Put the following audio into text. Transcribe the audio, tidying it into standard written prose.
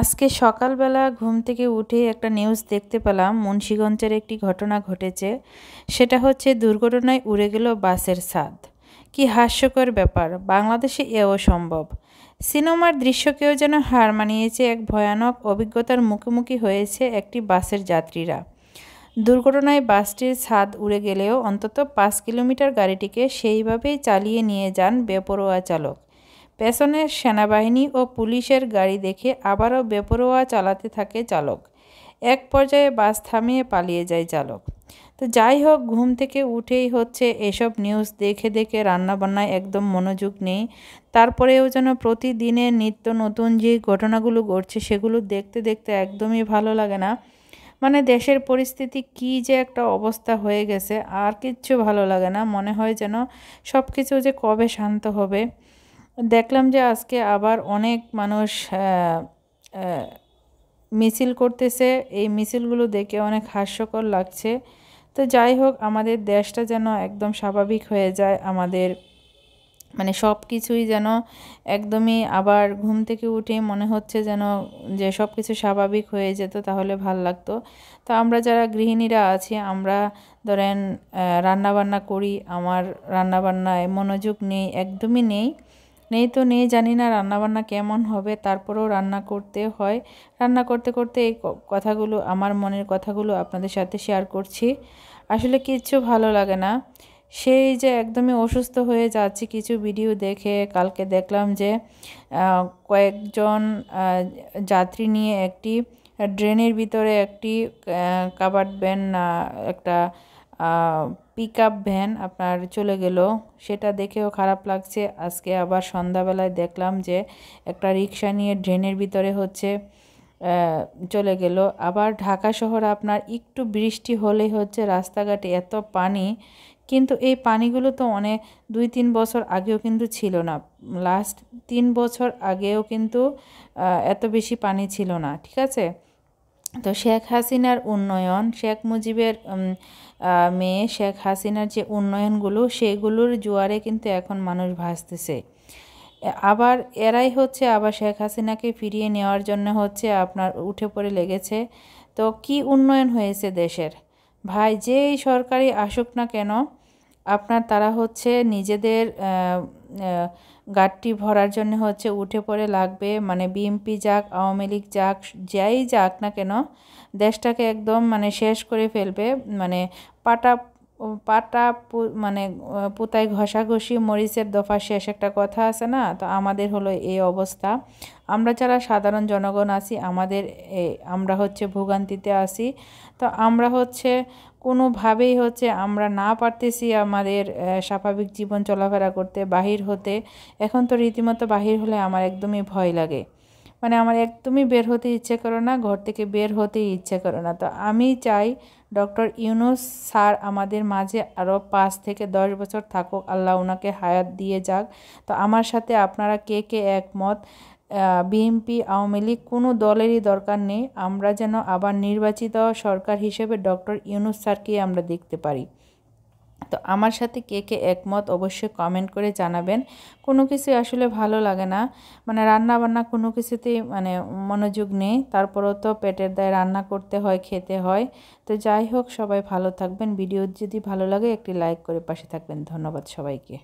আজকে সকালবেলা ঘুম থেকে উঠে একটা নিউজ দেখতে পেলাম মুন্সিগঞ্জের একটি ঘটনা ঘটেছে। সেটা হচ্ছে দুর্ঘটনায় উড়ে গেল বাসের ছাদ। কি হাস্যকর ব্যাপার, বাংলাদেশে এও সম্ভব। সিনেমার দৃশ্যকেও যেন হার মানিয়েছে, এক ভয়ানক অভিজ্ঞতার মুখোমুখি হয়েছে একটি বাসের যাত্রীরা। দুর্ঘটনায় বাসটির ছাদ উড়ে গেলেও অন্তত 5 কিলোমিটার গাড়িটিকে সেইভাবেই চালিয়ে নিয়ে যান বেপরোয়া চালক। পেছনের সেনাবাহিনী ও পুলিশের গাড়ি দেখে আবারও বেপরোয়া চালাতে থাকে চালক। এক পর্যায়ে বাস থামিয়ে পালিয়ে যায় চালক। তো যাই হোক, ঘুম থেকে উঠেই হচ্ছে এসব নিউজ দেখে দেখে রান্নাবান্নায় একদম মনোযোগ নেই। তারপরেও যেন প্রতিদিনের নিত্য নতুন যে ঘটনাগুলো ঘটছে সেগুলো দেখতে দেখতে একদমই ভালো লাগে না। মানে দেশের পরিস্থিতি কি যে একটা অবস্থা হয়ে গেছে, আর কিচ্ছু ভালো লাগে না। মনে হয় যেন সব কিছু যে কবে শান্ত হবে। দেখলাম যে আজকে আবার অনেক মানুষ মিছিল করতেছে। এই মিছিলগুলো দেখে অনেক হাস্যকর লাগছে। তো যাই হোক, আমাদের দেশটা যেন একদম স্বাভাবিক হয়ে যায়। আমাদের মানে সব কিছুই যেন একদমই আবার ঘুম থেকে উঠেই মনে হচ্ছে যেন যে সব কিছু স্বাভাবিক হয়ে যেত, তাহলে ভাল লাগতো। তো আমরা যারা গৃহিণীরা আছি, আমরা ধরেন রান্নাবান্না করি, আমার রান্নাবান্নায় মনোযোগ নেই, একদমই নেই। তো নেই, জানি না রান্নাবান্না কেমন হবে, তারপরেও রান্না করতে হয়। রান্না করতে করতে এই কথাগুলো, আমার মনের কথাগুলো আপনাদের সাথে শেয়ার করছি। আসলে কিচ্ছু ভালো লাগে না। সেই যে একদমই অসুস্থ হয়ে যাচ্ছি কিছু ভিডিও দেখে। কালকে দেখলাম যে কয়েকজন যাত্রী নিয়ে একটি ড্রেনের ভিতরে একটি কাভার্ড ভ্যান, একটা পিকআপ ভ্যান আপনার চলে গেল। সেটা দেখেও খারাপ লাগছে। আজকে আবার সন্ধ্যাবেলায় দেখলাম যে একটা রিক্সা নিয়ে ড্রেনের ভিতরে হচ্ছে চলে গেল। আবার ঢাকা শহরে আপনার একটু বৃষ্টি হলেই হচ্ছে রাস্তাঘাটে এত পানি। কিন্তু এই পানিগুলো তো অনেক 2-3 বছর আগেও কিন্তু ছিল না। লাস্ট 3 বছর আগেও কিন্তু এত বেশি পানি ছিল না, ঠিক আছে। তো শেখ হাসিনার উন্নয়ন, শেখ মুজিবের মেয়ে শেখ হাসিনার যে উন্নয়নগুলো, সেগুলোর জোয়ারে কিন্তু এখন মানুষ ভাসতেছে। আবার এরাই হচ্ছে আবার শেখ হাসিনাকে ফিরিয়ে নেওয়ার জন্য হচ্ছে আপনার উঠে পড়ে লেগেছে। তো কি উন্নয়ন হয়েছে দেশের ভাই, যেই সরকারি আসুক না কেন, আপনার তারা হচ্ছে নিজেদের গাট্টি ভরার জন্য হচ্ছে উঠে পড়ে লাগবে। মানে বিএনপি যাক, আওয়ামী লীগ যাক, যাই যাক না কেন, দেশটাকে একদম মানে শেষ করে ফেলবে। মানে পাটা পাটা মানে পুতায় ঘষাঘষি মরিচের দফা শেষ, একটা কথা আছে না? তো আমাদের হলো এই অবস্থা। আমরা যারা সাধারণ জনগণ আছি, আমরা হচ্ছে ভোগান্তিতে আছি। তো আমরা হচ্ছে কোনোভাবেই হচ্ছে আমরা না পারতেছি আমাদের স্বাভাবিক জীবন চলাফেরা করতে, বাহির হতে। এখন তো রীতিমতো বাহির হলে আমার একদমই ভয় লাগে। মানে আমার একদমই বের হতে ইচ্ছে করে না, ঘর থেকে বের হতেই ইচ্ছে করে না। তো আমি চাই ডক্টর ইউনূস স্যার আমাদের মাঝে আরও 5 থেকে 10 বছর থাকুক, আল্লাহ ওনাকে হায়াত দিয়ে যাক। তো আমার সাথে আপনারা কে কে একমত? বিএনপি, আওয়ামী লীগ কোনো দলেরই দরকার নেই। আমরা যেন আবার নির্বাচিত সরকার হিসেবে ডক্টর ইউনূস স্যারকেই আমরা দেখতে পারি। তো আমার সাথে কে কে একমত অবশ্যই কমেন্ট করে জানাবেন। কোনো কিছু আসলে ভালো লাগে না, মানে রান্না বান্না কোনো কিছুতেই মানে মনোযোগ নেই। তারপরেও তো পেটের দায়ে রান্না করতে হয়, খেতে হয়। তো যাই হোক, সবাই ভালো থাকবেন। ভিডিও যদি ভালো লাগে একটি লাইক করে পাশে থাকবেন। ধন্যবাদ সবাইকে।